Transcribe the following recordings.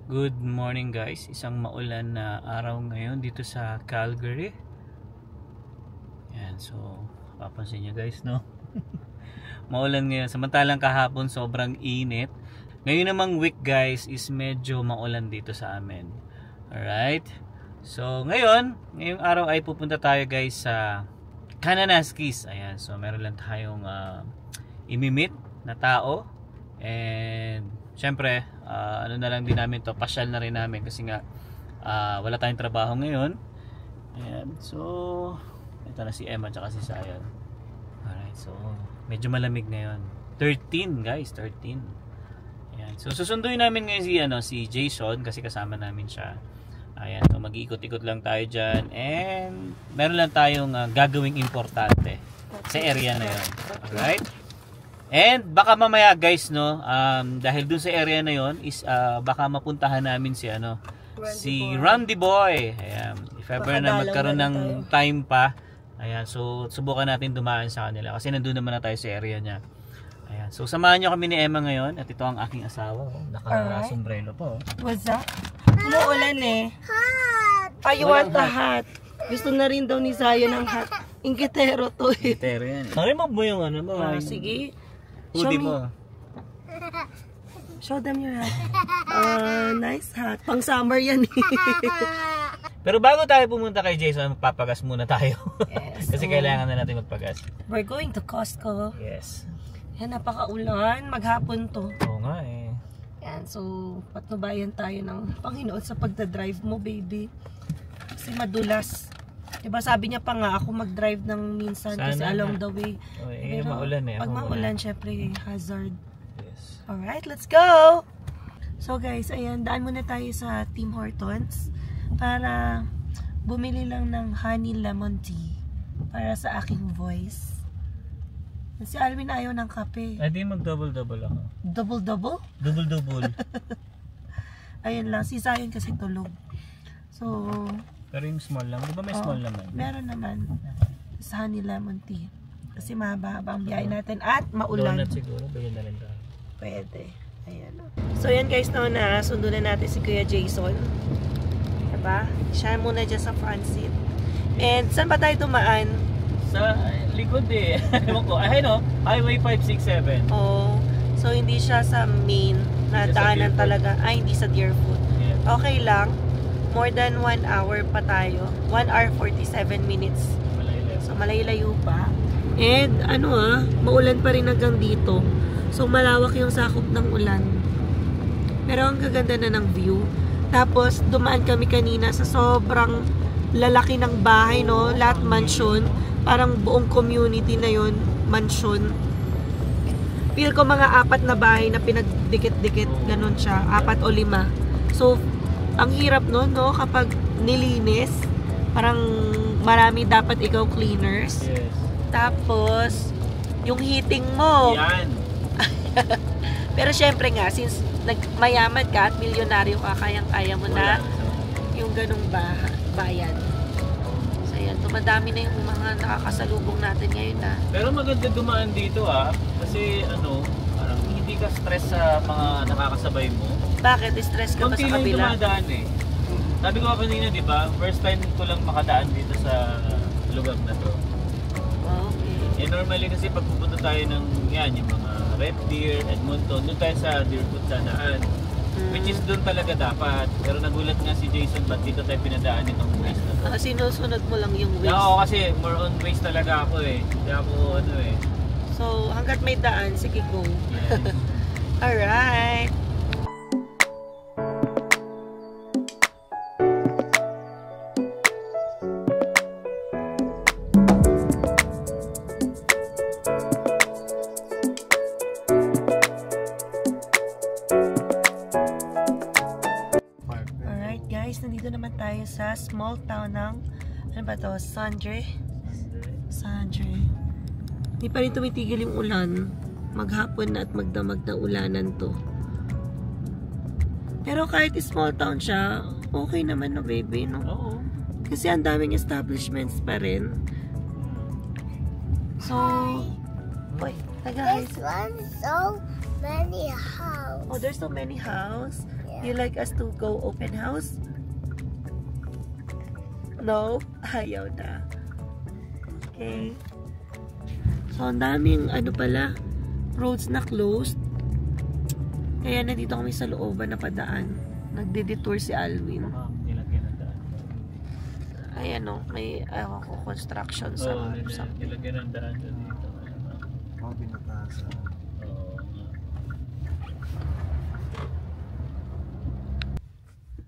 Good morning guys, isang maulan na araw ngayon dito sa Calgary. Yan, so papansin nyo guys, no? Maulan ngayon, samantalang kahapon sobrang init. Ngayon namang week guys is medyo maulan dito sa amin. Alright, so ngayong araw ay pupunta tayo guys sa Kananaskis. Ayan, so meron lang tayong imimit na tao. And syempre, ano na lang din namin to, pasyal na rin namin kasi nga wala tayong trabaho ngayon. Ayan, so ito na si Emma tsaka si Sayan. Alright, so medyo malamig ngayon. 13 guys, 13. Ayan, so susunduin namin ngayon si Jason kasi kasama namin siya. Ayan, so mag-iikot-ikot lang tayo dyan. And meron lang tayong gagawing importante sa area na yun. Alright? And baka mamaya guys, no, dahil dun sa area na yon is baka mapuntahan namin si Randy Boy. Ayan, if ever na magkaroon ng time pa, ayan, so subukan natin dumaan sa kanila kasi nandun naman na tayo sa area niya. Ayan, so samahan niyo kami ni Emma ngayon at ito ang aking asawa, naka-sombrero po. What's up? Umuulan eh. Hot! I want a hat. Gusto na rin daw ni Zayo ng hat. Ingkitero to eh. Ingkitero yan. Narimag mo yung ano mo. Sige. Hoodie mo. Show them your hat. Nice hat. Pang summer yan. Pero bago tayo pumunta kay Jason, magpapagas muna tayo. Yes, kasi kailangan na natin magpagas. We're going to Costco. Yes. Yan, napakaulan. Maghapon to. Oo nga eh. Yan, so patnubayan tayo ng Panginoon sa pagdadrive mo, baby. Kasi madulas. Diba sabi niya pa nga ako mag-drive ng minsan sana kasi along the way. Pero maulan eh. Pag maulan, syempre hazard. Yes. Alright, let's go! So guys, ayan, daan muna tayo sa Tim Hortons para bumili lang ng honey lemon tea para sa aking voice. Si Alvin ayaw ng kape. Ay, di mag-double-double ako. Double-double? Double-double. Ayun lang, si Zion kasi tulog. So, pero yung small lang, di ba may small naman? Meron naman. Sa honey lemon tea. Kasi mahaba-haba ang biyahe natin at maulan. Donut siguro, bigyan na rin tayo. Pwede. Ayan o. So yan guys, na sundo na natin si Kuya Jason. Diba? Siya muna dyan sa front seat. And saan ba tayo dumaan? Sa likod eh. Ewan ko. Ay no, Highway 567. Oh. So hindi siya sa main na daanan talaga. Ay, hindi sa Deerfoot. Yeah. Okay lang. More than 1 hour pa tayo. 1 hour 47 minutes. Malaylayo. So malaylayo pa. And maulan pa rin hanggang dito. So malawak yung sakop ng ulan. Pero ang gaganda na ng view. Tapos dumaan kami kanina sa sobrang lalaki ng bahay, no? Lahat mansion. Parang buong community na yon, mansion. Feel ko mga 4 na bahay na pinagdikit-dikit, ganun siya, 4 o 5. So ang hirap nun, no? Kapag nilinis, parang marami dapat ikaw cleaners. Yes. Tapos, yung heating mo. Yan. Pero syempre nga, since mayaman ka at milyonaryo ka, kayang-kaya mo na yung ganung bayan. So yan, tumadami na yung mga nakakasalubong natin ngayon na. Pero maganda dumaan dito kasi parang hindi ka stress sa mga nakakasabay mo. Bakit? Stress ka ba sa kabila? Kunti lang dumadaan eh. Sabi ko kanina, di ba? First time ko lang makadaan dito sa lugar na to. Okay. Normally kasi pag pupunta tayo ng yung mga Red Deer, Edmonton, doon tayo sa Deerfoot sa daan. Which is doon talaga dapat. Pero nagulat nga si Jason, ba't dito tayo pinadaan itong ways na to? Sinusunod mo lang yung ways. Oo, kasi more on ways talaga ako eh. Hindi ako So, hanggat may daan, sige go. Yes. Alright. Nandito naman tayo sa small town ng Sandre. Hindi pa rin tumitigil yung ulan. Maghapon na at magdamag na ulanan to. Pero kahit small town siya, okay naman, no baby, no? Oo. Kasi ang daming establishments pa rin. So, There's one so many house. Oh, there's so many house. Yeah. You like us to go open house? No? Ayaw na. Okay. So, ang daming ano pala, roads na closed. Kaya nandito kami sa looban na padaan. Nagde-detour si Alwin. Nilagyan ng daan. Ayan o, may construction sa... Nilagyan ng daan dito. Binutasan.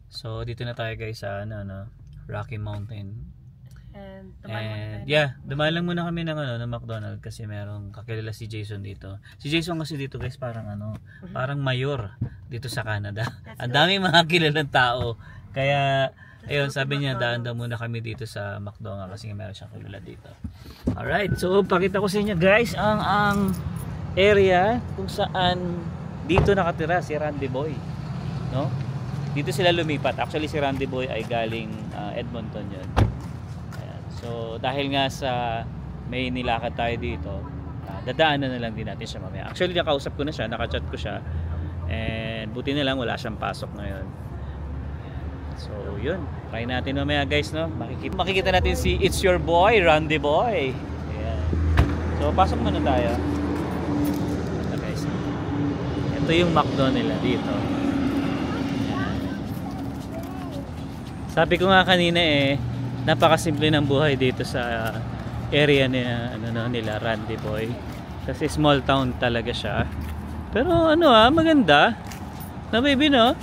So dito na tayo guys sa Rocky Mountain. And yeah, dumaan lang muna kami ng McDonald's kasi merong kakilala si Jason dito. Si Jason kasi dito guys parang parang mayor dito sa Canada. Ang daming mga kilalang tao. Kaya ayun, sabi niya daan daw muna kami dito sa McDonald's kasi meron siyang kilala dito. Alright, so pakita ko sa inyo guys ang area kung saan dito nakatira si Randy Boy, no? Dito sila lumipat. Actually si Randy Boy ay galing Edmonton yun. Ayan. So dahil nga sa may nilakad tayo dito, dadaanan na lang din natin siya mamaya. Actually nakausap ko na siya, nakachat ko siya, and buti na lang wala siyang pasok ngayon. So yun, try natin mamaya guys, no? Makikita natin si It's Your Boy, Randy Boy. Ayan. So pasok muna tayo. Ito guys, ito yung McDo nila dito. Ayan. Sabi ko nga kanina napakasimple ng buhay dito sa area nila Randy Boy. Kasi small town talaga siya. Pero maganda. Na baby, no?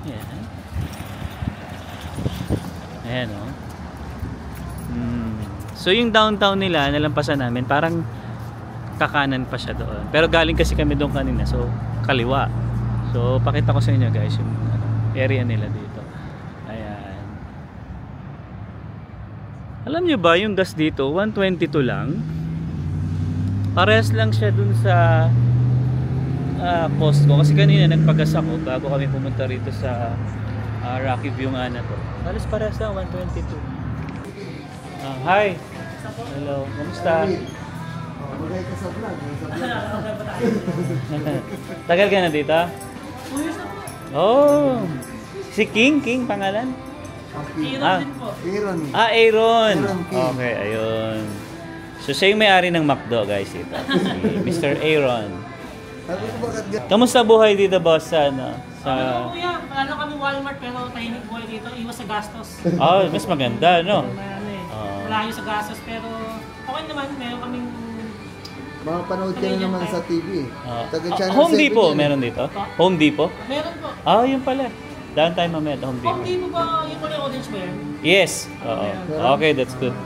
Ayan. Ayan, oh. So yung downtown nila, nalampasan namin, parang kakanan pa siya doon. Pero galing kasi kami doon kanina, so kaliwa. So pakita ko sa inyo guys yung area nila dito. Ayan. Alam nyo ba yung gas dito, 122 lang. Parehas lang siya dun sa Costco. Kasi kanina nagpagas ako bago kami pumunta rito sa Rocky View nga na to. Halos parehas lang, 122. Hi! Hello, kamusta? Magay ka sa vlog. Tagal ka na dito? Oh! Si King pangalan? Aaron din po. Aaron! Aaron King. Okay, ayun. So siya yung may-ari ng McDo guys dito. Si Mr. Aaron. Sabi ko bakit Kamusta buhay dito boss sa Kuya, wala kami Walmart pero tahimik buhay dito, iwas sa gastos. mas maganda, no? Malayo sa gastos pero okay naman, meron kaming makapanood ka na naman sa TV. Taga Channel Home 7 Depot, yan. meron dito? Home Depot? meron po. Yun pala. Daan tayo mamaya at Home Depot. Hindi mo ba yung pala orange ba yan? Yes. Oo. Okay, that's good.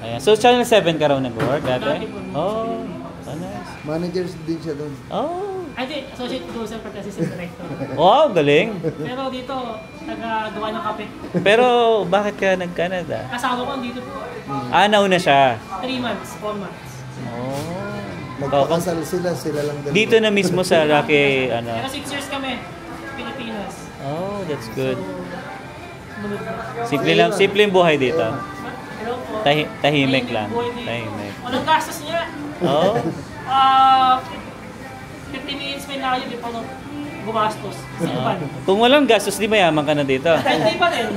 Ayan. So Channel 7 ka raw nag-work dati? Dati po. Oh, nice. Managers din siya doon. Oh. Ay di, associate producer pati assistant director. Wow, galing. Pero dito, taga-gawa ng kape. Pero bakit ka nag-Canada? Asawa ko dito po. Nauna siya. 3 months, 4 months. Oh. Magpakasal sila lang dalawa. Dito na mismo sa Rocky, Pero 6 years kami, Pilipinas. Oh, that's good. Sumunod na. Simple yung buhay dito. Hello po. Tahimik lang. buhay dito. Tahimik. Walang gastos niya. Oh. 50 minutes may layo, di pa gumastos. Sinuban. Kung walang gastos, di mayaman ka na dito. Hindi pa rin.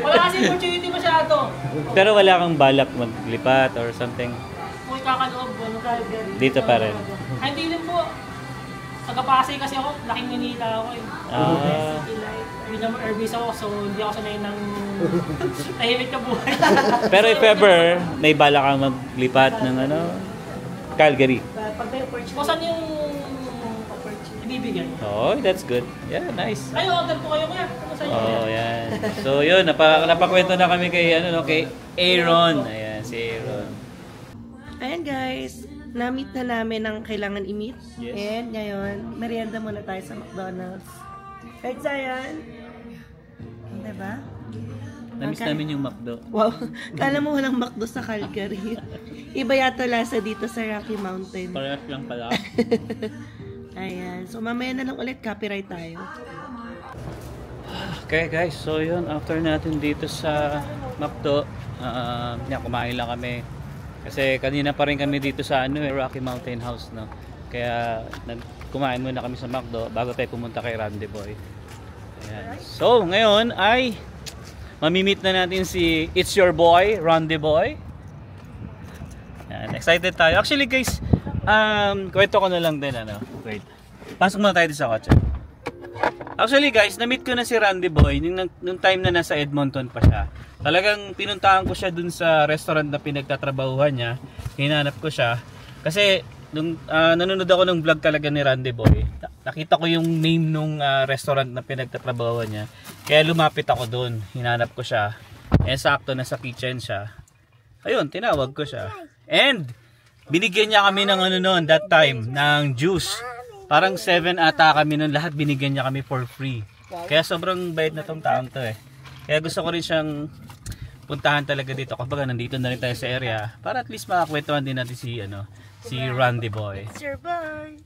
Wala kasi opportunity masyado. Pero wala kang balak maglipat or something. Kung kakaloob, Dito pa rin. Ay, hindi rin po. Taga-Pasay kasi ako, laking Manila ako eh. Hindi naman Airbus ako, so hindi ako sanay ng tahimik na buhay. Pero if ever, may balak kang maglipat ng Calgary. Pag may opportunity, kung saan yung ibibigyan? Oh, that's good. Yeah, nice. Ay, order po kayo kuya. Ano sa inyo? Oh, yan. So, yun, napakwento na kami kay kay Aaron. Ayan, si Aaron. Ayan guys, na-meet na namin ang kailangan i-meet. Yes. And ngayon, merienda muna tayo sa McDonald's. Right, Zion? Diba? Namiss namin yung McDo. Wow, kala mo walang McDo sa Calgary. Iba yata lasa dito sa Rocky Mountain. Parehas lang pala. Ayan, so mamaya na lang ulit copyright tayo. Okay guys, so yun, after natin dito sa McDo, kumain lang kami. Kasi kanina pa rin kami dito sa Rocky Mountain House, no? Kaya kumain muna kami sa McDo bago tayo pumunta kay Randy Boy. Ayan. So, ngayon ay mamimit na natin si It's Your Boy, Randy Boy. Ayan, excited tayo. Actually guys, kwento ko na lang din ano. Wait. Pasok muna tayo dito sa kotse. Actually guys, na-meet ko na si Randy Boy nung time na nasa Edmonton pa siya. Talagang pinuntahan ko siya dun sa restaurant na pinagtatrabahuhan niya. Hinanap ko siya. Kasi nung nanonood ako ng vlog talaga ni Randy Boy, nakita ko yung name nung restaurant na pinagtatrabahuhan niya. Kaya lumapit ako dun. Hinanap ko siya. Sakto na sa kitchen siya. Ayun, tinawag ko siya. And binigyan niya kami ng ano noon that time, ng juice. Parang 7 ata kami noon, lahat binigyan niya kami for free. Kaya sobrang bait na tong taong to eh. Kaya gusto ko rin siyang puntahan talaga dito. Kapag nandito na rin tayo sa area, para at least makakwentuhan din natin si Randy Boy. It's your boy.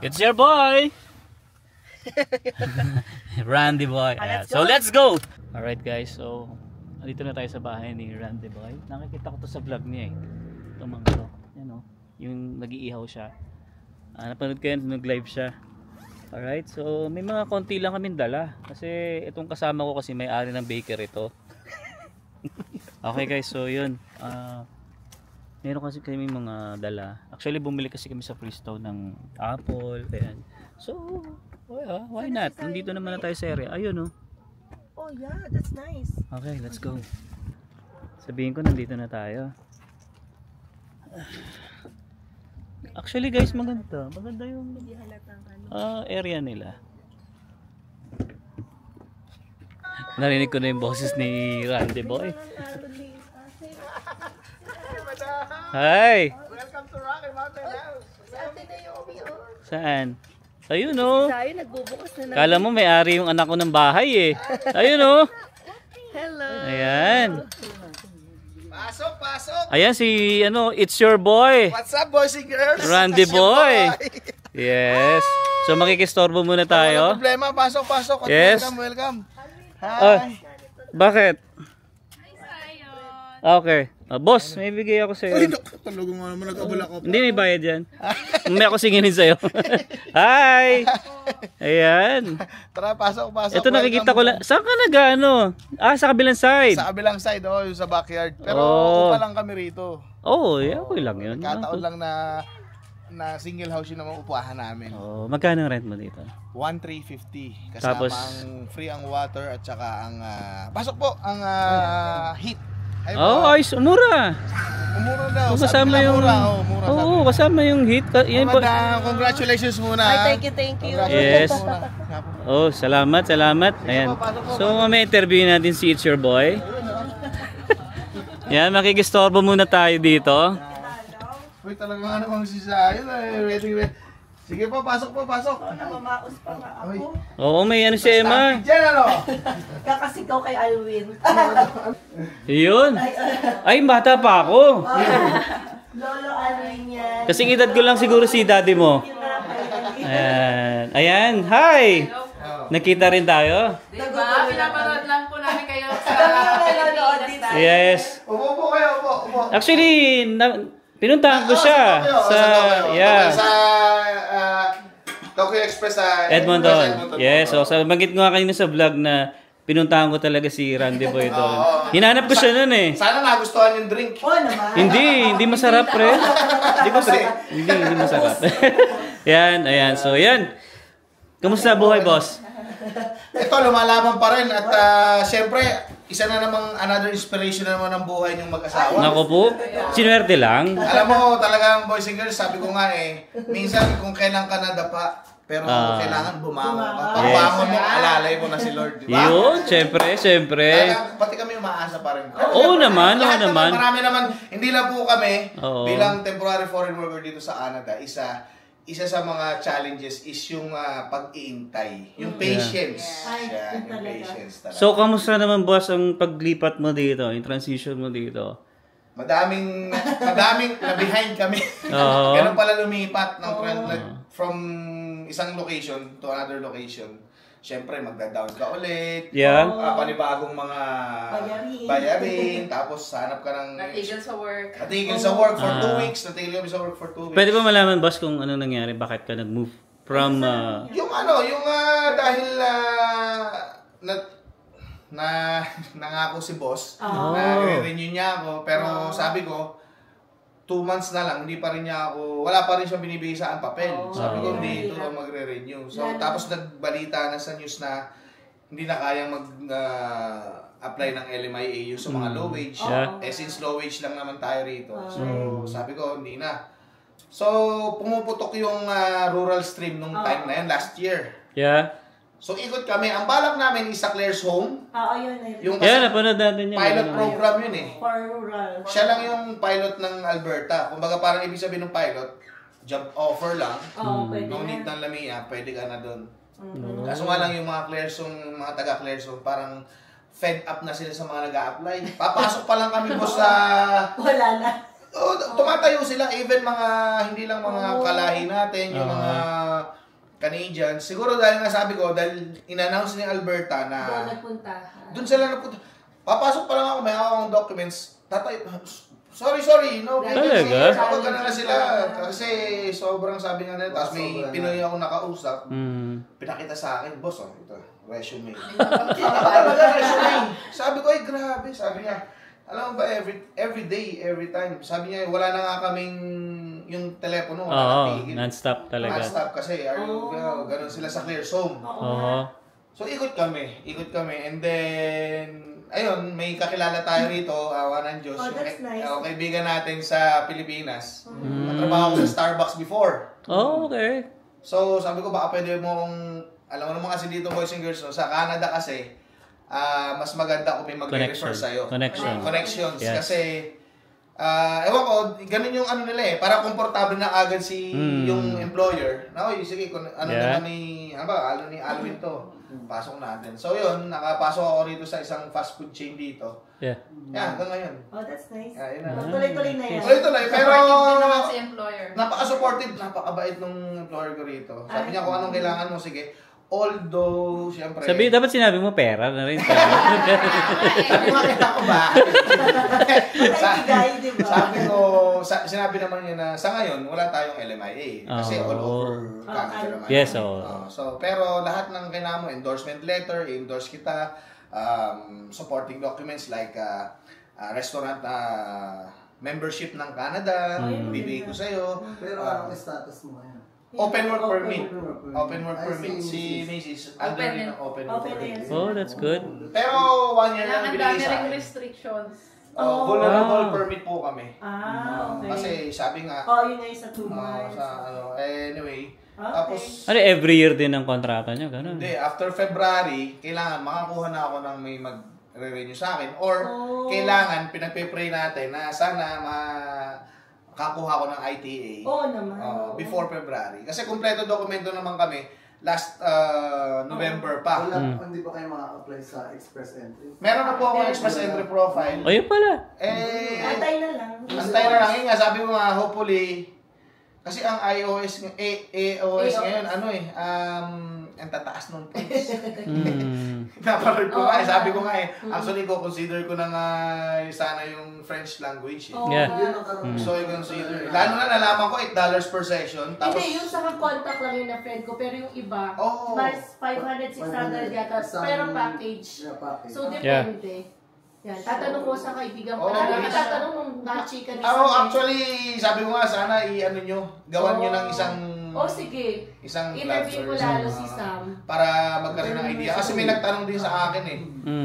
It's your boy. Randy Boy. So let's go. Alright guys, so dito na tayo sa bahay ni Randy Boy. Nakikita ko to sa vlog niya eh. Itong mga to. Yan o. Yung nag-iihaw siya. Napanood ko yan, nag-live siya. Alright, so may mga konti lang kaming dala. Kasi itong kasama ko kasi may-ari ng bakery ito. Okay guys, so yun. Meron kasi kami mga dala. Actually bumili kasi kami sa Freestone ng apple. Ayan. So, why not? Nandito naman na tayo sa area. Ayun oh. Oh yeah, that's nice. Okay, let's go. Sabihin ko nandito na tayo. Actually guys, maganda. Maganda yung area nila. Narinig ko na yung boses ni Randy Boy. Hi! Welcome to Rocky Mountain House. Saan? Ayun oh. Tayo nagbubukas na. Kala mo may-ari yung anak ko ng bahay eh. Ayun oh. Hello. Ayan. Pasok. Ayan si It's Your Boy. What's up, boys and girls? Randy It's your Boy. Yes. So makikistorbo muna Walang tayo. problema, pasok. Yes. Welcome. Hi. Bakit? Okay. Boss, may bigay ako sa'yo. Uy, talaga nga naman nag-abala ko. Hindi, may bayad yan. May ako singinin sa'yo. Hi! Ayan. Tara, pasok. Ito nakikita ko lang. Saan ka nag-ano? Sa kabilang side. Sa kabilang side, yung sa backyard. Pero upa lang kami rito. Okay lang yun. Kataon lang na single house yung naman upuahan namin. Magkano ang rent mo dito? 1,350. Kasama Tapos, ang free ang water at saka ang pasok po ang heat. Ayos, umura. Umura daw. Kasama yung mura. kasama yung heat. Yan po. Congratulations muna. Ay, thank you. Yes. Salamat. Ayan. So, may interview natin si It's Your Boy. Yan, makikistorbo muna tayo dito. Uy, talaga nga namang sisayon. Ready. Sige po, pasok. Namamaos pa nga ako. May si Emma. Diyan Kakasigaw kay Alwin. Yun. Ay, bata pa ako. Lolo Alwin yan. Kasing edad ko lang siguro si daddy mo. Ayan. Hi. Nakita rin tayo? Diba? Pinapanood lang po namin kayo sa Yes. Upo kayo, upo. Actually, pinuntahan ko siya sa Tokyo Express sa Edmonton. Yes, so banggit ko nga kanina sa vlog na pinuntahan ko talaga si Randy Boy doon. Hinanap ko siya noon eh. Sana nagustuhan yung drink. Hindi masarap pre. Hindi masarap. Ayan. So yan. Kamusta buhay, boss? Ito, lumalaban pa rin at syempre, isa na namang another inspiration na naman ng buhay niyong mag-asawa. Nako po, sinuwerte lang. Alam mo, talagang boys and girls, sabi ko nga minsan kung kailan ka nadapa, pero kailangan bumangon ka. Pag bangon mo, alalay mo na si Lord, di ba? Yun, syempre. Talagang, pati kami umaasa pa rin. Oo naman. Marami naman, hindi lang po kami, Oo. bilang temporary foreign worker dito sa Canada, isa sa mga challenges is yung pag-iintay, yung patience. Yan, yung patience talaga. So, kamusta naman, boss, ang paglipat mo dito, yung transition mo dito? Madaming na behind kami. Oo. Ganun pala lumipat from isang location to another location. Siyempre, magda-down ka ulit. Yeah. Panibagong mga bayarin. Tapos, hanap ka ng... natigil sa work. Natigil sa work for 2 weeks. Natigil kami sa work for 2 weeks. Pwede ba malaman, boss, kung ano nangyari? Bakit ka nag-move? From, Yung dahil nangako si boss, na i-renew niya ako, pero sabi ko, 2 months na lang, hindi pa rin niya ako, wala pa rin siyang binibigay sa papel. Sabi ko, hindi ito lang magre-renew. So, tapos nagbalita na sa news na hindi na kayang mag-apply ng LMIAU sa mga low wage. Since low wage lang naman tayo rito. So, sabi ko, hindi na. So, pumuputok yung rural stream nung time na yun, last year. Yeah. So, ikot kami. Ang balak namin is sa Claire's Home. Yun. Yung Napanood natin yun. pilot program yun eh. For rural. Siya lang yung pilot ng Alberta. Kumbaga parang ibig sabihin ng pilot, job offer lang. Pwede No need ng Lamia, pwede ka na doon. Kaso nga lang yung mga Claire's Home, mga taga Claire's Home, parang fed up na sila sa mga nag-a-apply. Papasok pa lang kami boss sa... Wala na. Tumatayo sila, even mga, hindi lang mga kalahi natin, yung mga Canadians. Siguro dahil nga sabi ko, dahil in-announce ni Alberta na... Doon nagpunta. Doon sila nagpunta. Papasok pa lang ako, may hawak akong documents. Sorry, no. Talaga? Kapag ganun na sila. Kasi sobrang sabi nga nila. Tapos may Pinoy ako nakausap. Pinakita sa akin, boss, ito, resume. Resume. Sabi ko, ay grabe. Sabi niya, alam mo ba, every day, every time. Sabi niya, wala na nga kaming yung telepono. Non-stop talaga. Non-stop kasi, ganun sila sa Claire's Home. So, ikot kami. And then, ayun, may kakilala tayo rito, awa ng Diyos. That's nice. Kaibigan natin sa Pilipinas. Natrabaho ko sa Starbucks before. Okay. So, sabi ko, baka pwede mo kung, alam mo naman kasi dito, boys and girls, no, sa Canada kasi, mas maganda kung may mag-refer sa'yo. Connections. Yes. Kasi, ewan ko, ganun yung ano nila eh. Para komportable na agad yung employer. Na, sige, naman ni Alvin to. Pasok natin. So yun, nakapasok ako rito sa isang fast food chain dito. Yeah. Hanggang ngayon. That's nice. Tuloy-tuloy na yan. Tuloy-tuloy, pero Supportive naman si employer. napaka-supportive, napakabait nung employer ko rito. Sabi niya kung anong kailangan mo, sige. Although, siyempre... Dapat sinabi mo pera na rin. Sabi mo, kita ko ba? Diba? Sabi ko, sinabi naman niya na sa ngayon, wala tayong LMIA. Kasi all over Canada naman. Yes, pero lahat ng kailangan mo, endorsement letter, endorse kita, supporting documents like restaurant membership ng Canada, bibigay ko sa'yo. Pero anong status mo ngayon? Open work permit. Open work permit. Si Macy's, under rin ang open work permit. Oh, that's good. Pero 1 year lang Ang binigay dami sa ring akin. restrictions. Vulnerable permit po kami. Okay. Kasi sabi nga, yun nga yung sa 2 months. anyway, tapos, Every year din ang kontrata niya, ganun. hindi, after February, kailangan makakuha na ako ng may mag-renew sa akin. Or, kailangan, pinagpe-pray natin na sana makakuha ko ng ITA. Naman. Before February. Kasi kumpleto dokumento naman kami last November pa. Hindi ba kayo makaka-apply sa express entry? Meron na po ako express entry profile. Yun pala. Antay na lang. Antay na lang. Yun nga, sabi mo nga, hopefully, kasi ang AOS ngayon, ang tataas ng points. Naparoon ko nga, sabi ko nga actually ko consider ko na nga sana yung French language. Yeah. So, yung consider. Lalo na nalaman ko, $8 per session. Tapos, Hindi, yung sa contact lang yung na-friend ko, pero yung iba, Oo. mas 500, 600 yata, pero package. Yeah, package. So, depende. Yan, tatanong ko sa kaibigan ko. Okay. Tatanong nung nakachika ni actually, sabi ko nga, sana gawan nyo ng isang sige. isang Interview ko lalo si Sam. para magkaroon ng idea. Kasi may nagtanong din sa akin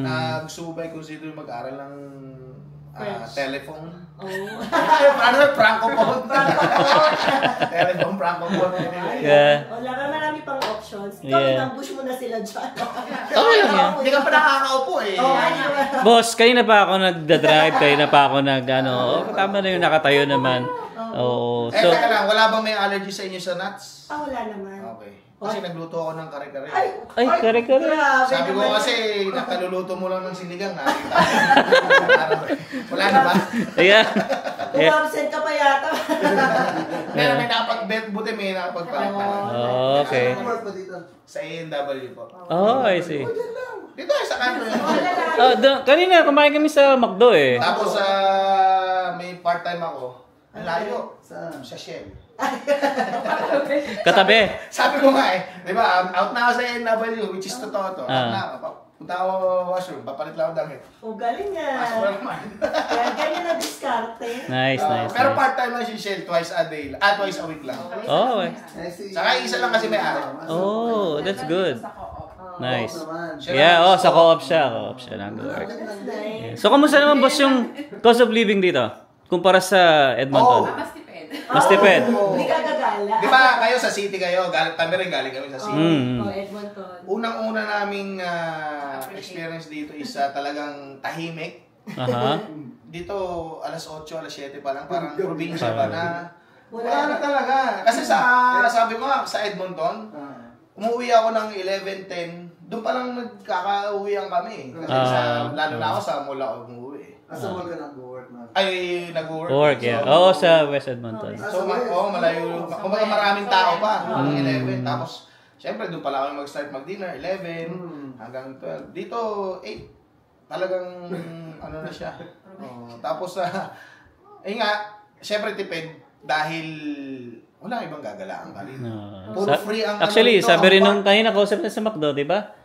na gusto ba i-consider mag-aral ng telephone. Francophone. Telephone, Francophone. Yeah. Wala ka marami pang options. Ikaw, inambush mo na sila dyan. Hindi ka pa nakakaupo eh. Boss, kayo na pa ako nagda-drive, kayo na pa ako tama na yung nakatayo naman. So, teka lang, wala bang may allergy sa inyo sa nuts? Wala naman. Okay. Kasi nagluto ako ng kare-kare. ay, kare-kare. Sabi ko kasi, nakaluluto mo lang ng sinigang. Wala na ba? Yeah. Kung-absent ka pa yata. May buti may nakapagpalit na. Okay. Ano work mo dito? Sa A&W po. I see. Dito sa kanto yun. Kanina, kumain kami sa McDo eh. Tapos may part-time ako. Ang layo. Saan? Sa Shell. Katabi. Sabi ko nga di ba, out na ako sa NW, which is totoo to. Out na ako. Punta ako washroom, papalit lang ako damit. Oh, galing nga. Pasok ko naman. Kaya ganyan na diskarte. Nice. Pero part-time lang si Shell, twice a week lang. Oh, Saka isa lang kasi may ari. oh, that's good. Nice. Siya Yeah, lang. sa co-op siya. Co-op siya nag-work. So, kamusta naman boss yung cost of living dito? Kumpara sa Edmonton? Mas tipid. Mas tipid. Hindi ka gagala. Di ba kayo sa city kayo, kami rin galing kami sa city. Mm. Oh, Edmonton. Unang-una naming experience dito is talagang tahimik. Aha. Dito, alas 8, alas 7 pa lang, parang probinsya pa na. Wala na talaga. Kasi sabi ko nga, sa Edmonton, umuwi ako ng 11:10, doon pa lang nagkakauwihan kami. Kasi lalo na ako sa mall ako umuwi. Asa mo ka nag-work na? Ay, nag-work. Work, yeah. Oo, sa West Edmonton. So, malayo. Kumbaga maraming tao pa. 11. Tapos, syempre, doon pala kami mag-start mag-dinner. 11 hanggang 12. Dito, 8. Talagang, ano na siya. Tapos, nga, syempre tipid dahil wala ibang gagalaan ka rin. Puro free ang Actually, dito, sabi rin ang nung kanina kausap na sa McDo, di ba?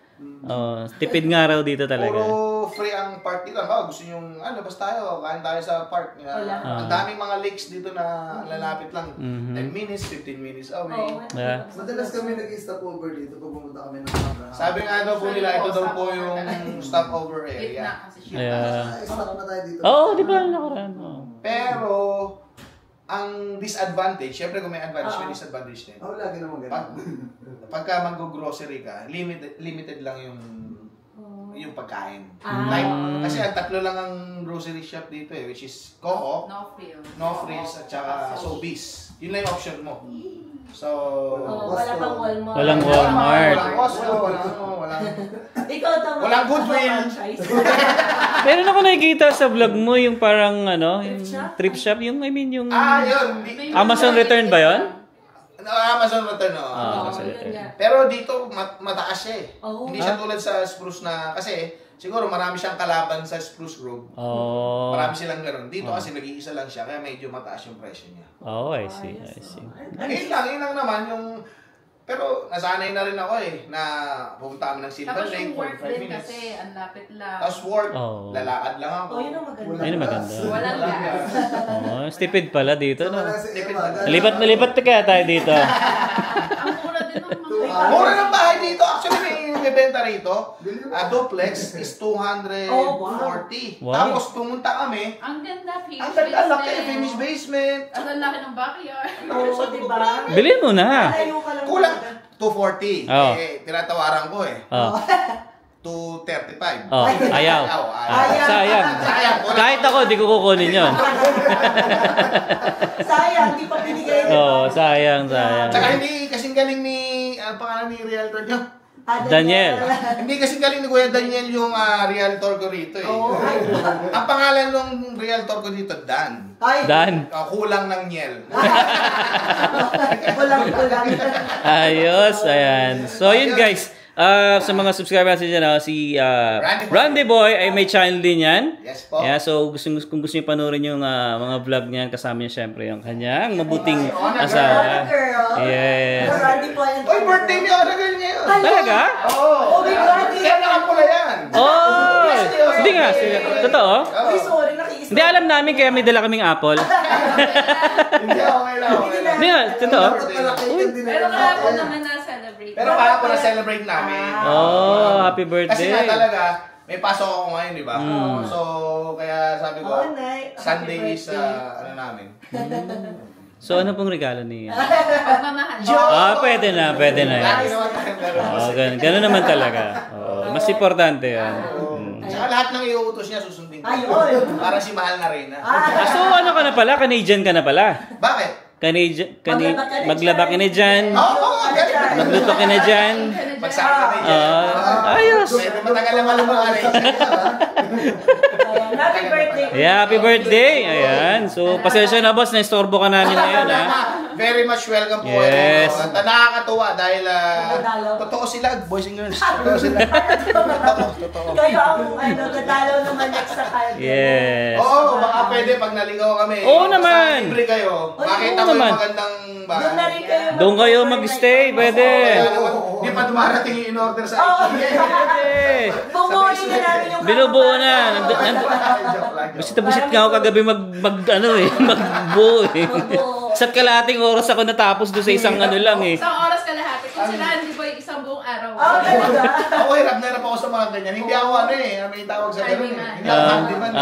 Tipid nga raw dito talaga. Puro free ang park dito. Gusto nyo, labas tayo, kain tayo sa park. Ang daming mga lakes dito na lalapit lang. 10 minutes, 15 minutes away. Yeah. Madalas kami nag-stop over dito pag pumunta kami ng mga. Sabi nga daw po nila, ito daw po yung stopover area. Gitna kasi siya. Yeah. Stop na tayo dito. Oo, di ba? Nakaraan. Pero, ang disadvantage, syempre kung may advantage, may disadvantage din. Lagi naman ganun. Pagka mag-grocery ka, limited lang yung pagkain. Like, kasi ang tatlo lang ang grocery shop dito which is Co-op, No Frills, at saka Sobeys. Yun lang yung option mo. So, wala pang Walmart. Walang Walmart. Walang Costco, Ikaw tama. walang Goodwill. Meron ako nakikita sa vlog mo yung parang yung trip shop, yung yung Yun. Amazon return ba yun? Amazon return, Amazon return. Pero dito, mataas siya eh. Oh. Hindi siya tulad sa Spruce na, kasi siguro marami siyang kalaban sa Spruce Grove. Oh. Marami silang gano'n. Dito kasi nag-iisa lang siya, kaya medyo mataas yung presyo niya. Oh, I see. Yun lang naman yung... Pero nasanay na rin ako na pupunta kami ng Silver Tapos Lake yung for work 5 din minutes. kasi, ang lapit lang. Tapos work, Oh. lalakad lang ako. Yun ang maganda. Ayun ang maganda. Walang gas. Oh, stupid pala dito, no? Wala si Eva. Lipat na kaya tayo dito. Ang mura din ng mga... Mura ng bahay dito. Actually, may benta rito. Duplex is 240. Wow. Tapos pumunta kami. Ang ganda, Ang laki, finished basement. Ang laki ng backyard. Oo, diba? Bilhin mo na. Malayo ka lang. Kulang 240. Oh. Tinatawaran ko Oh. 235. Oh, ayaw. Sayang. Kahit ako, di ko kukunin yun. Sayang, di pa binigay. Oh, sayang. Tsaka hindi kasing galing ni, ang pangalan ni Realtor niyo? Daniel. Hindi kasing galing ni Kuya Daniel yung Realtor ko rito eh. Oo. Ang pangalan ng Realtor ko dito, Dan. Dan. Kulang ng Niel. Kulang. Ayos, ayan. So, yun guys. Sa mga subscribers natin dyan, si Randy Boy ay may channel din yan. Yes po. Yeah, so kung gusto niyo panoorin yung mga vlog niyan, kasama niya syempre yung kanyang mabuting asawa. Yes. Randy po yan. Oy, birthday ni Ona Girl ngayon. Talaga? Oo. Oh my God. Kaya nakapula yan. Oh! Hindi nga. Totoo? Uy, sorry, nakiisip. Hindi, alam namin kaya may dala kaming apple. Hindi, okay lang. Hindi nga, totoo. Pero kahapon naman na-celebrate. Pero kahapon na-celebrate namin. Oh, happy birthday. Kasi nga talaga, may pasok ako ngayon, di ba? So, kaya sabi ko, Sunday is, namin. So, ano pong regalo niya? Pagmamahal. Pwede na yan. Lagi naman tayong Ganun naman talaga. Mas importante yan. Tsaka lahat ng iuutos niya susundin ko. Ayun. Para si Mahal na Reyna. So, ano ka na pala? Canadian ka na pala? Bakit? Maglaba ka na dyan. Oo, Magluto ka na dyan. Magsaka ka na dyan. Ayos. Medyo matagal naman ang mga Happy birthday. Yeah, happy birthday. Ayan. So, pasensya na boss, na-istorbo ka namin ngayon, ha? Very much welcome po. Yes. At nakakatuwa dahil totoo sila, boys and girls. Totoo sila. Totoo. Kayo ang dadalaw naman next sa card. Yes. Oo, baka pwede pag naligaw kami. Oo naman. Basta libre kayo. Makita Oo ko yung naman. magandang bahay. Doon na rin kayo. Doon kayo mag-stay, pwede. Hindi pa dumarating yung in-order sa IKEA. Pwede. Bumuhin na namin yung Binubuo na. Joke lang. Busit na busit nga ako kagabi magbuo eh. Sa kalahating oras ako natapos doon sa isang ano lang eh. Isang oras kalahati. Kung sila hindi ba isang buong araw. Ako hirap na ako sa mga ganyan. Hindi ako may tawag sa ganyan. Hindi ako handyman.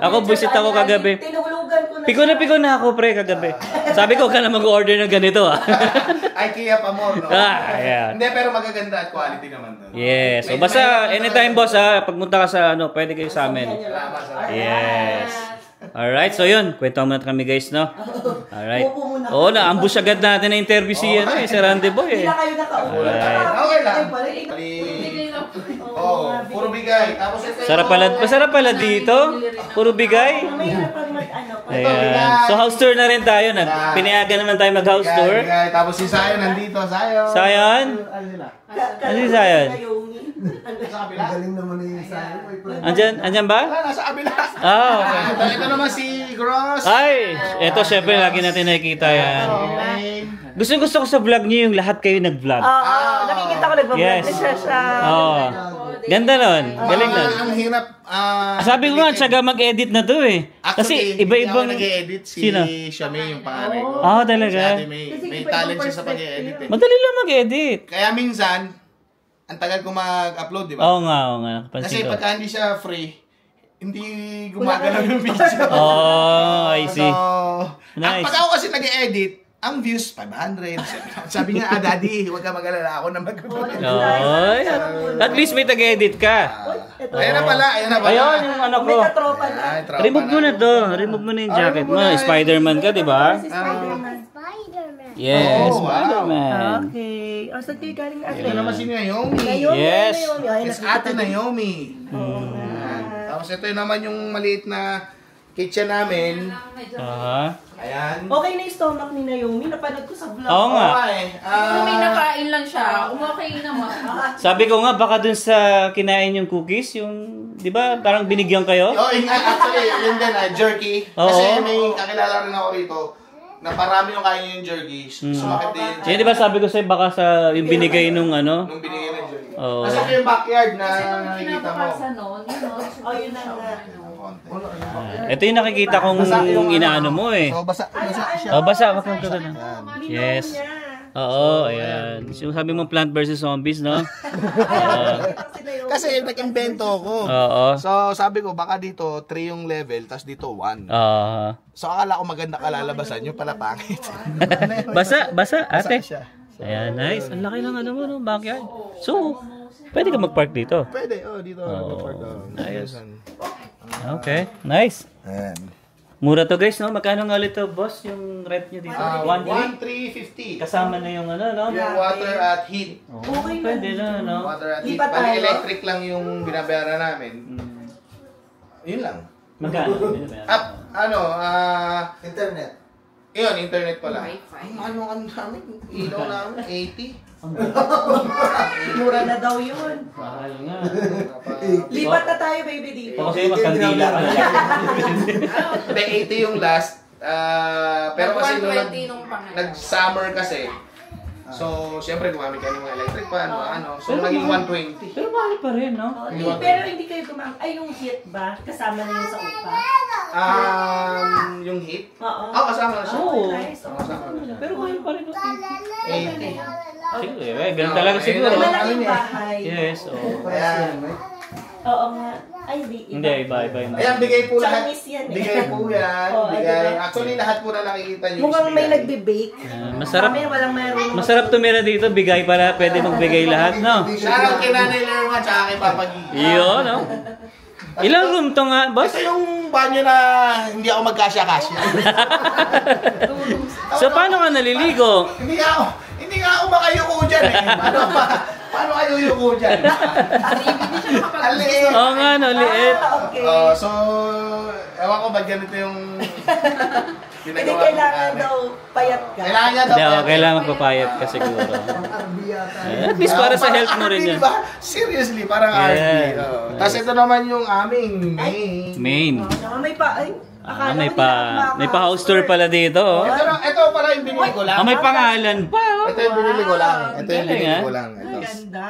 Ako busit ako kagabi. Tinulugan ko na. Piko na ako pre kagabi. Sabi ko, ka na mag-order ng ganito ah. IKEA pa more, no? Ayan. Hindi, pero magaganda at quality naman doon. Yes. So basta anytime boss ha, pagpunta ka sa pwede kayo sa amin. Salamat sa Yes. Alright, so yun. Kwento muna kami guys, no? Alright. Oo, na-ambush agad natin na interview si Randy Boy eh. Hindi na kayo nakaulo. Alright. Okay lang. Bigay lang. Oo, puro bigay. Tapos ito. Masarap pala dito. Puro bigay. Mahirap pag mag-ano. Ayan. So house tour na rin tayo. Pinayagan naman tayo mag-house tour. Bigay. Tapos si Sayon nandito. Sayon. Sayon? Ano si Sayon? Sa kabila. Galing naman yung Sayon. Andyan ba? Wala, nasa kabila. Ah, okay. Ito naman si Gross. Ay, eto syempre lagi natin nakikita yan. Gusto ko sa vlog niyo yung lahat kayo nag-vlog. Nakikita ko nagbablog Yes. na siya sa... Oo. Ganda nun. Galing nun. Ang hirap. Sabi ko nga, tsaga mag-edit na to eh. Kasi iba-ibang... Hindi ako nag-edit. Si Sino? Shami yung panganay ko. Talaga? Si Ate may talent siya sa pag-edit eh. Madali lang mag-edit. Kaya minsan, ang tagal ko mag-upload, di ba? Oo nga. Kasi Pansin ko. pagka hindi siya free, hindi gumagalaw yung video. Oh, I see. Nice. Nice. Pag ako kasi nag-edit, ang views, 500. Sabi nga, daddy, huwag ka mag-alala ako na mag-upload. Oy. At least may tag-edit ka. Ayun na pala. Ayun, yung ano ko. May katropa na. Ay, tropa Remove mo na to. Remove mo na yung jacket mo. Spider-Man ka, di ba? Yes, Oh, wow. Spider-Man. Okay. O, saan kayo galing ate? Ito naman si Naomi. Yes. It's Ate Naomi. Ayan. Tapos ito naman yung maliit na kitchen namin. Ayan. Okay na yung stomach ni Naomi. Napanood ko sa vlog. Oo nga. Kung may nakain lang siya, okay naman. Sabi ko nga, baka dun sa kinain yung cookies, yung, di ba, parang binigyan kayo? Actually, yun din, jerky. Oo. Kasi may kakilala rin ako rito na parami yung kain yung jerky. Sumakit din yung Yan, di ba sabi ko sa'yo, baka sa yung binigay nung ano? nung binigay ng jerky. Oo. Kasi ito yung backyard na Kasi nung nakikita mo. pinapakasa noon, Yun na nga. Ito yung nakikita kong inaano mo eh. So, basa siya. Oh, basa. Wag kang tuto na. Yes. Oo, ayan. So, sabi mo Plant vs. Zombies, no? Kasi nag-invento ko. Oo. So, sabi ko, baka dito 3 yung level, tapos dito 1. So, akala ko maganda kalalabasan, yung pala pangit. Basa, ate. siya. Ayan, nice. Ang laki ng ano mo, no? Backyard. So, pwede ka mag-park dito. Pwede, dito. Nice. Okay, nice. Ayan. Mura to guys, no? Magkano nga ulit to, boss? Yung rent nyo dito? 1,350. Kasama na yung ano, no? Yung water at heat. Okay na. Pwede na, no? Water at heat. Lipat tayo. Bali electric lang yung binabayaran namin. Yun lang. Magkano? Internet. Yun, internet pala. Wi-Fi. Ano namin? Ilaw namin? 80? Mura na daw yun. Mahal nga. Lipat na tayo, baby, dito. Kasi magkandila ka lang. Hindi, 80 yung last. Pero kasi nung 120 nung pangalawa. nag-summer kasi, so, siyempre gumamit kami ng electric fan, so naging 120. Pero mahal pa rin, no? Pero hindi kayo gumamit. Ay, yung heat ba? Kasama na yun sa upa? Yung heat? Oo. Kasama na siya. Oo. Nice. Kasama na siya. Pero mahal pa rin, no? 80. Siguro, ganun talaga siguro. Malaking bahay. Yes, oo. Ayan. Oo nga. Ay, di. Hindi, iba yun. Ayan, bigay po lahat. Chinese yan eh. Bigay po yan. Oo, Bigay. diba? Actually, lahat po na nakikita nyo. Mukhang may bigay. nagbe-bake. Masarap. Kami walang mayroon. Masarap tumira dito, bigay para pwede magbigay lahat, no? Shoutout kay Nanay Lerma tsaka kay Papa Gigi. Yun, no? Ilang room to nga, boss? Ito yung banyo na hindi ako magkasya-kasya. So, paano ka naliligo? Hindi nga ako makayuko dyan eh. Paano yuyuko dyan. Ang liit. Oo nga, no, liit. Okay. So, ewan ko ba ganito yung Hindi ginagawa kailangan daw payat ka. Kailangan niya daw. Hindi, kailangan magpapayat ka siguro. RB yata. At least para sa health mo rin yan. Diba? Seriously, parang Yeah. RB. Tapos ito naman yung aming main. Main. May pa, ay, akala May ko nila may pa house tour pala dito. Oh. Ito pala yung binili ko lang. May pangalan pa. Oh. Ito yung binili ko lang. Ito yung Galing, binili ah. ko lang. Ito. Ganda.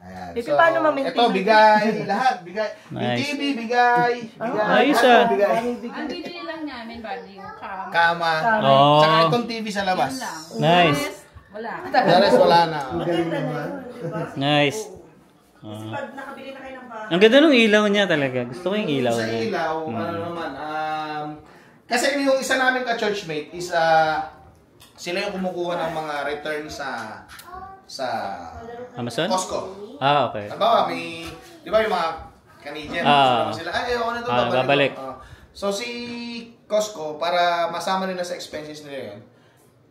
Ayan. Baby, paano ma-maintain ito, ang- bigay. Lahat, bigay. Nice. BTV, bigay. Bigay. Ayos, Ano, ah. bigay. Ang binili lang namin, bali, yung kama. Kama. Oh. Tsaka itong TV sa labas. Yun lang. Nice. Wala. The rest wala na. Ang galing naman. Nice. Pag nakabili na kayo ng bahay. Ang ganda ng ilaw niya talaga. Gusto ko yung ilaw Sa niya. ilaw, ano naman, kasi yung isa namin ka-churchmate is, sila yung kumukuha ng mga return sa Amazon? Costco. Ah, okay. Halimbawa, may, di ba yung mga Canadian, sila, ay, ayoko na ito, babalik. So, si Costco, para masama nila sa expenses nila yun,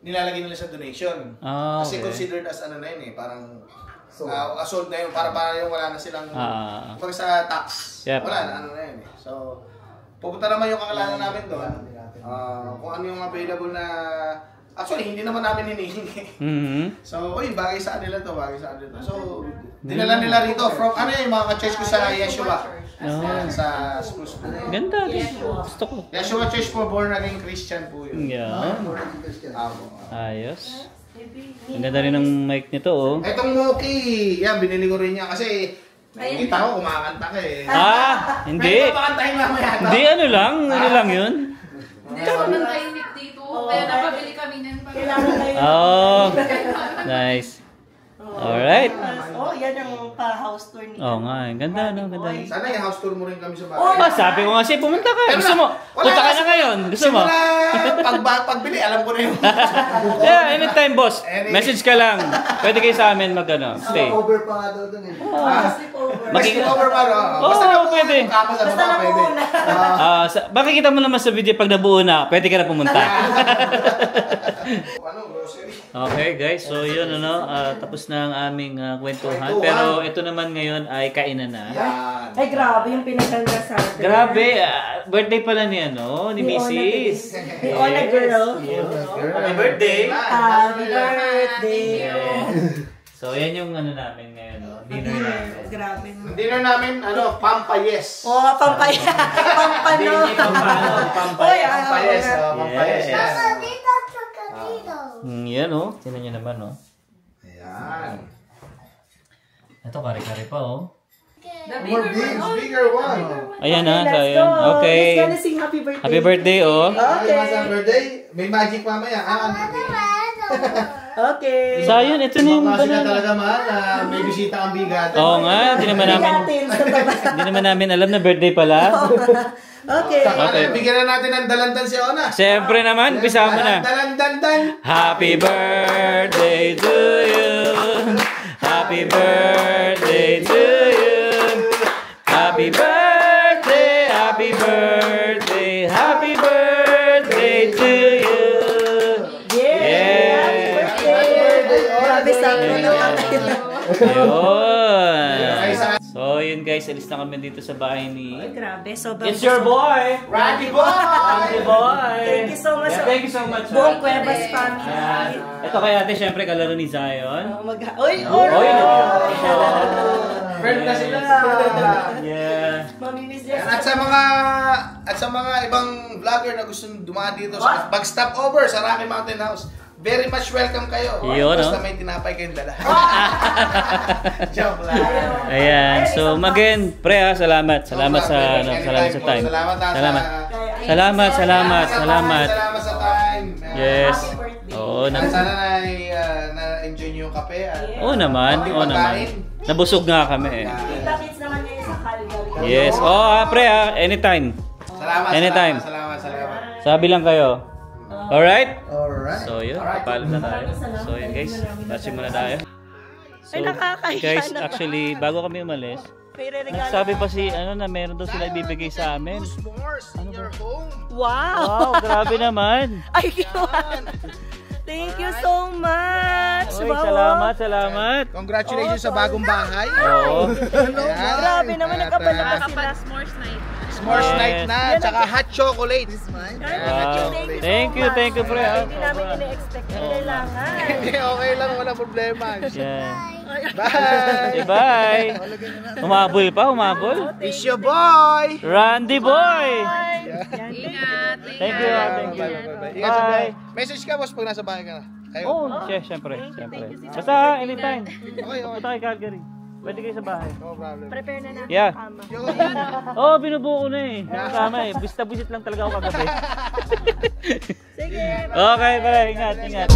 nilalagay nila sa donation. Ah, Kasi okay. considered as ano na yun parang sold na yun, para yung wala na silang, pag sa tax, Yep. wala na, ano na yun eh. So, pupunta naman yung kakilala namin doon, kung ano yung available na, actually, hindi naman namin hinihingi. So, uy, bagay sa kanila to, bagay sa kanila to. So, dinala nila rito from, ano yung mga ka-church ko sa Yeshua. Sa schools po. Ganda. Gusto ko. Yeshua Church po, born again Christian po yun. Yeah. Ayos. Ang ganda rin ng mic nito, oh. Etong Moki, yan, binili ko rin niya kasi kita ko kumakanta ka eh. Hindi. Pwede ba pakantahin mamaya to? Hindi, ano lang yun. Hindi ako nang tahimik dito. Kaya napabili kami nun. Kailangan kayo. Oh, nice. Alright. Oh, yan ang pa-house tour ni. Oo nga, ganda, no? Ganda. Sana yung house tour mo rin kami sa bahay. Ah, sabi ko nga siya, pumunta ka. Gusto mo? Punta ka na ngayon. Gusto mo? Pagbili, alam ko na yung Yeah, anytime, boss. Message ka lang. Pwede kayo sa amin stay. Over pa nga daw dun eh. Mag-over pa rin. Oo, pwede. Kama sa baba, pwede. Makikita mo naman sa video pag nabuo na, pwede ka na pumunta. Ano, grocery? Okay guys, so yun tapos na ang aming kwentuhan. Pero ito naman ngayon ay kainan na. Yan. Ay, grabe yung pinaganda sa atin. Grabe, birthday pala ni Mrs. Ni Ona Girl. Happy birthday! Happy birthday. So yan yung namin ngayon, dinner namin. Grabe. Dinner namin, pampayes. Oh, pampaya. Pampano. Pampayes. Pampayes. Yes. Yes. Yan tinan nyo naman Ayan. Ito kare-kare pa More bigger one. Ayan so Let's ayan. go. Okay. Let's gonna sing happy birthday. Happy birthday Okay. Sa birthday, may magic mamaya. Okay. So ayun, ito na yung Kasi na talaga mahal may bisita kang bigat. Oo nga, hindi naman namin alam na birthday pala. Okay. Bigyan na natin ng dalandan si Ona. Siyempre naman, umpisa mo na. Dalandan. Happy birthday to you. Happy birthday to you. Happy birthday, happy birthday, happy birthday to you. Yeah. Happy birthday. Grabe sa akin naman. Ayun. So yun guys, alis na kami dito sa bahay ni... Grabe, sobrang... It's your boy! Randy Boy! Randy Boy! Thank you so much. Yeah, thank you so much. Buong Cuevas family. Ito kay ate, syempre kalaro ni Zion. Uy! Friend na sila. Yeah. Mamimiss niya. At sa mga ibang vlogger na gusto dumaan dito sa mag-stop over sa Rocky Mountain House, very much welcome kayo. Yun, Basta may tinapay kayong dala. Joke lang. Ayan. So, again, salamat. Salamat sa time. Salamat. Salamat sa time. Yes. Oo, Sana na-enjoy niyo yung kape. Oo naman. Nabusog nga kami. Kita-kits naman ngayon sa Calgary. Yes. Pre, anytime. Anytime. Salamat. Sabi lang kayo. Alright? Alright. So, yun. Papalit na tayo. So, yun guys. Touching muna tayo. So, Ay, nakakahiya guys, naman. actually, bago kami umalis, May re-regalo. sabi pa na meron daw sila ibibigay sa amin. S'mores in your home. Wow! Wow, grabe naman. Ay, kinuha. Thank you so much! Uy, salamat, salamat. Congratulations sa bagong bahay. Oo. Grabe naman, nagkabala pa sila. S'mores night na, tsaka hot chocolate. Wow. Thank you, pre. Hindi namin ina-expect na kailangan. Hindi, okay lang, wala problema. Yan. Bye! Bye! Humabol pa, humabol. It's your boy! Randy Boy! Ingat. Thank you, thank you. Ingat sa Bye! bahay. Message ka, boss, pag nasa bahay ka na. Kayo. Oh, syempre. Basta anytime. Okay. Punta kay Calgary. Pwede kayo sa bahay. No problem. Prepare na natin Yeah. kama. Oo, binubuo ko na eh. Tama eh. Bista-bisit lang talaga ako kagabi. Sige. Okay, pala. Ingat.